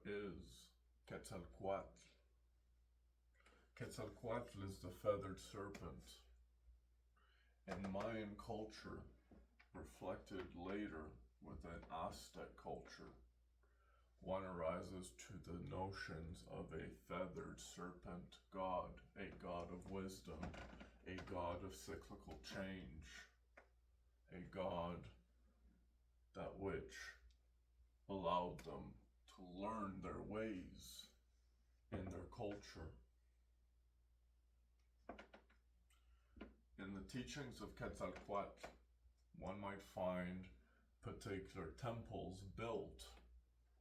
is Quetzalcoatl? Quetzalcoatl is the feathered serpent. In Mayan culture, reflected later within Aztec culture, one arises to the notions of a feathered serpent god, a god of wisdom, a god of cyclical change, a god that which allowed them to learn their ways in their culture. In the teachings of Quetzalcoatl, one might find particular temples built,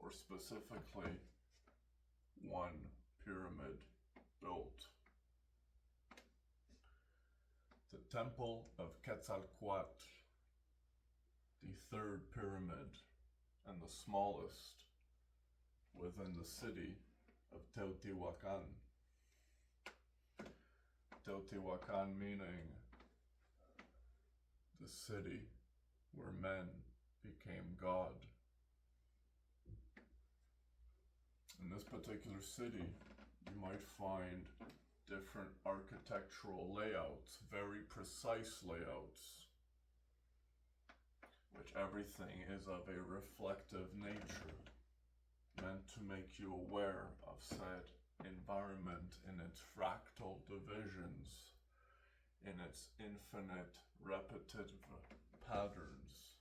or specifically one pyramid built. The Temple of Quetzalcoatl, the third pyramid and the smallest within the city of Teotihuacan. Teotihuacan meaning the city where men became God. In this particular city, you might find different architectural layouts, very precise layouts, which everything is of a reflective nature, meant to make you aware of said environment in its fractal divisions, in its infinite repetitive patterns.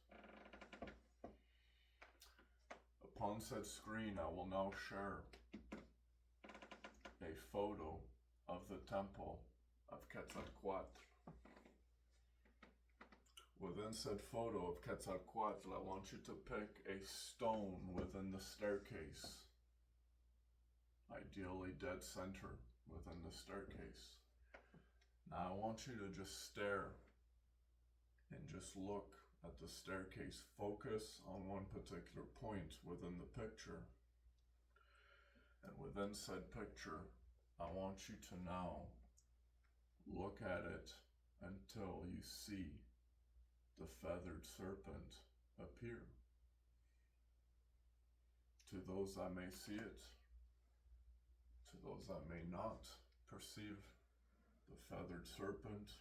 Upon said screen, I will now share a photo of the temple of Quetzalcoatl. Within said photo of Quetzalcoatl, I want you to pick a stone within the staircase, ideally dead center within the staircase. Now I want you to just stare and just look at the staircase. Focus on one particular point within the picture. And within said picture, I want you to now look at it until you see the feathered serpent appear. To those that may see it, to those that may not perceive the feathered serpent,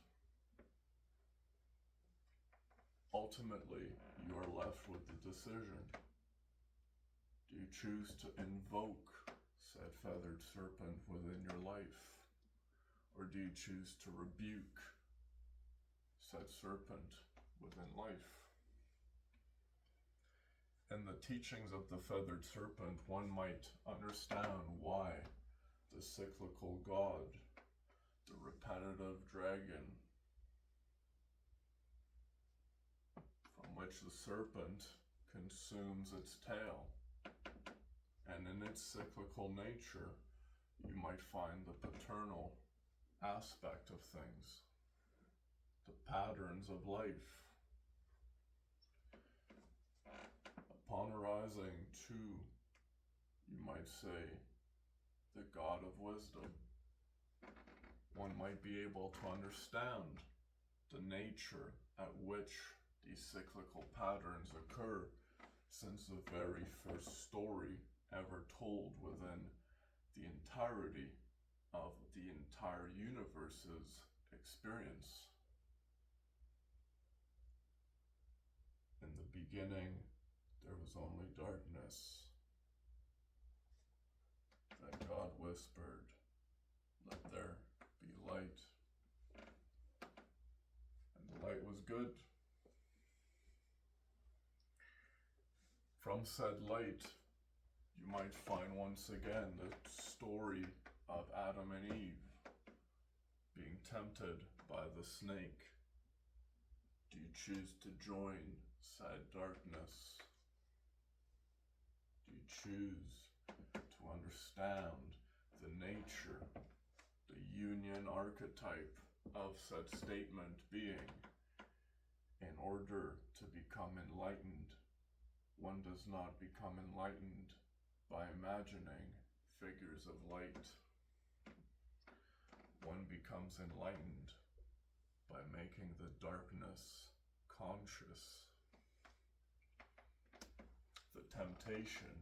ultimately you are left with the decision. Do you choose to invoke said feathered serpent within your life, or do you choose to rebuke said serpent within life? In the teachings of the feathered serpent, one might understand why the cyclical god, the repetitive dragon, from which the serpent consumes its tail, and in its cyclical nature, you might find the paternal aspect of things, the patterns of life. Upon arising to, you might say, the God of wisdom, one might be able to understand the nature at which these cyclical patterns occur since the very first story ever told within the entirety of the entire universe's experience. In the beginning, there was only darkness. Then God whispered, "Let there be light." And the light was good. From said light, you might find once again the story of Adam and Eve being tempted by the snake. Do you choose to join said darkness? Do you choose to understand the nature, the union archetype of said statement being, in order to become enlightened? One does not become enlightened by imagining figures of light. One becomes enlightened by making the darkness conscious. The temptation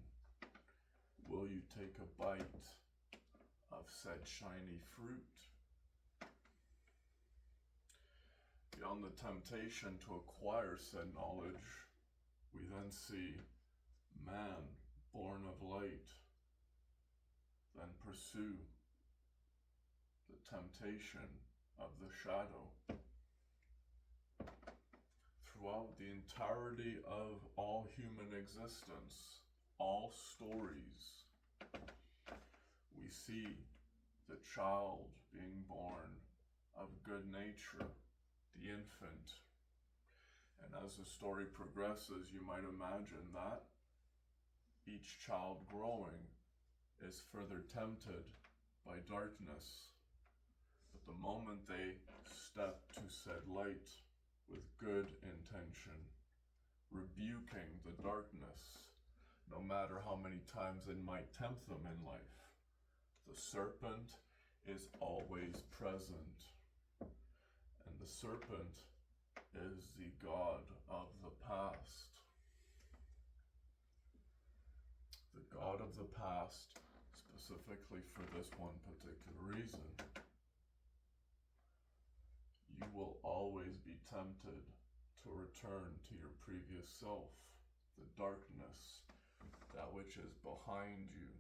will you take a bite of said shiny fruit? Beyond the temptation to acquire said knowledge, we then see man born of light, then pursue the temptation of the shadow. Throughout the entirety of all human existence, all stories, we see the child being born of good nature, the infant. And as the story progresses, you might imagine that each child growing is further tempted by darkness. But the moment they step to said light with good intention, rebuking the darkness, no matter how many times it might tempt them in life, the serpent is always present. And the serpent is the god of the past. The god of the past, specifically for this one particular reason. You will always be tempted to return to your previous self, the darkness, that which is behind you.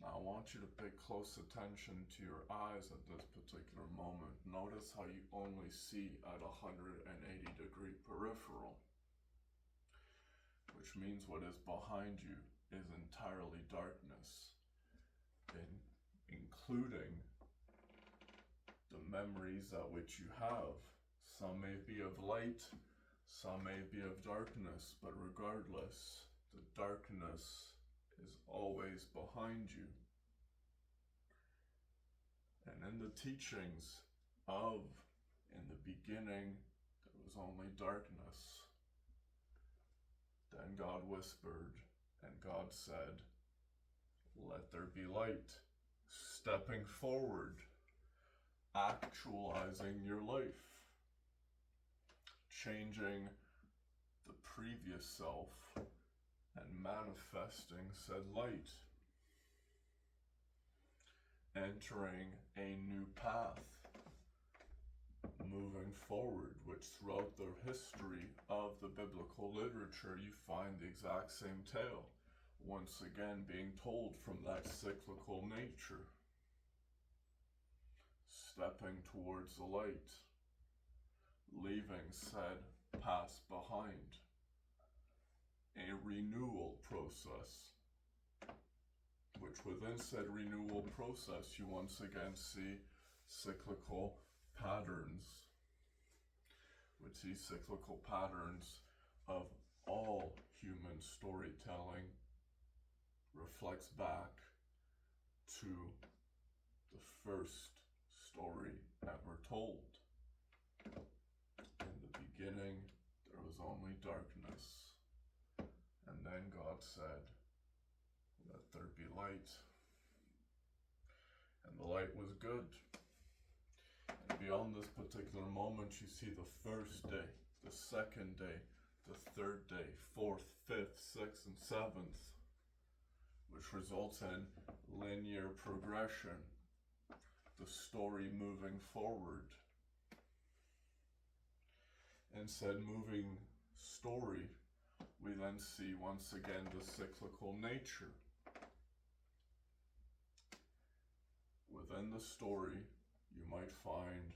Now I want you to pay close attention to your eyes at this particular moment. Notice how you only see at 180-degree peripheral, which means what is behind you is entirely darkness, including the memories that which you have. Some may be of light, some may be of darkness, but regardless, the darkness is always behind you. And in the teachings of, in the beginning, there was only darkness. Then God whispered, and God said, let there be light. Stepping forward, actualizing your life, changing the previous self and manifesting said light, entering a new path, moving forward, which throughout the history of the biblical literature you find the exact same tale, once again being told from that cyclical nature, stepping towards the light, leaving said past behind, a renewal process, which within said renewal process you once again see cyclical patterns, which these cyclical patterns of all human storytelling reflects back to the first story ever told. In the beginning, there was only darkness. And then God said, let there be light. And the light was good. And beyond this particular moment, you see the first day, the second day, the third day, fourth, fifth, sixth, and seventh, which results in linear progression, the story moving forward. In said moving story, we then see once again the cyclical nature. Within the story, you might find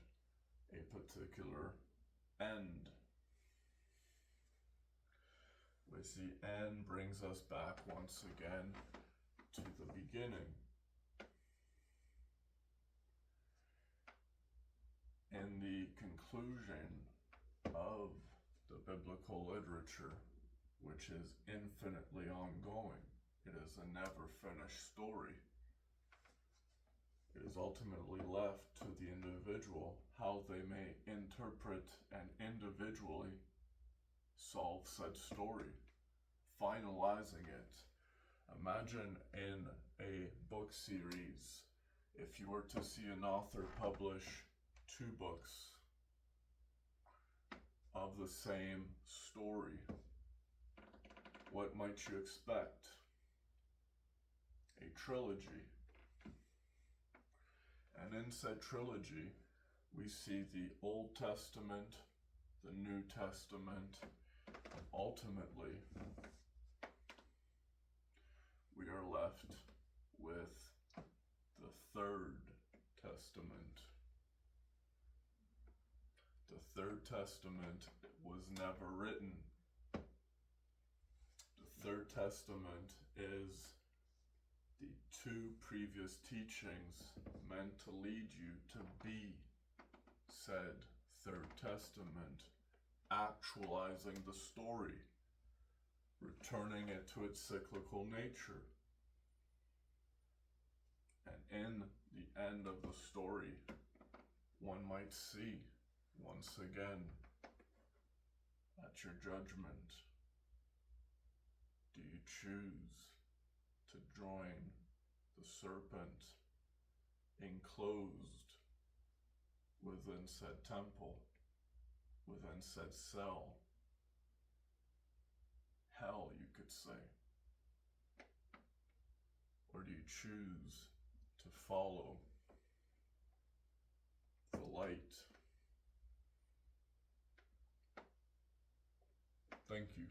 a particular end, which the end brings us back once again to the beginning. In the conclusion of the biblical literature, which is infinitely ongoing, it is a never finished story. It is ultimately left to the individual how they may interpret and individually solve said story, finalizing it. Imagine in a book series, if you were to see an author publish 2 books of the same story, what might you expect? a trilogy. And in said trilogy, we see the Old Testament, the New Testament, and ultimately, we are left with the Third Testament. The Third Testament was never written. The Third Testament is the two previous teachings meant to lead you to be said Third Testament, actualizing the story, returning it to its cyclical nature. And in the end of the story, one might see, once again, at your judgment, do you choose to join the serpent enclosed within said temple, within said cell, hell, you could say? Or do you choose to follow the light? Thank you.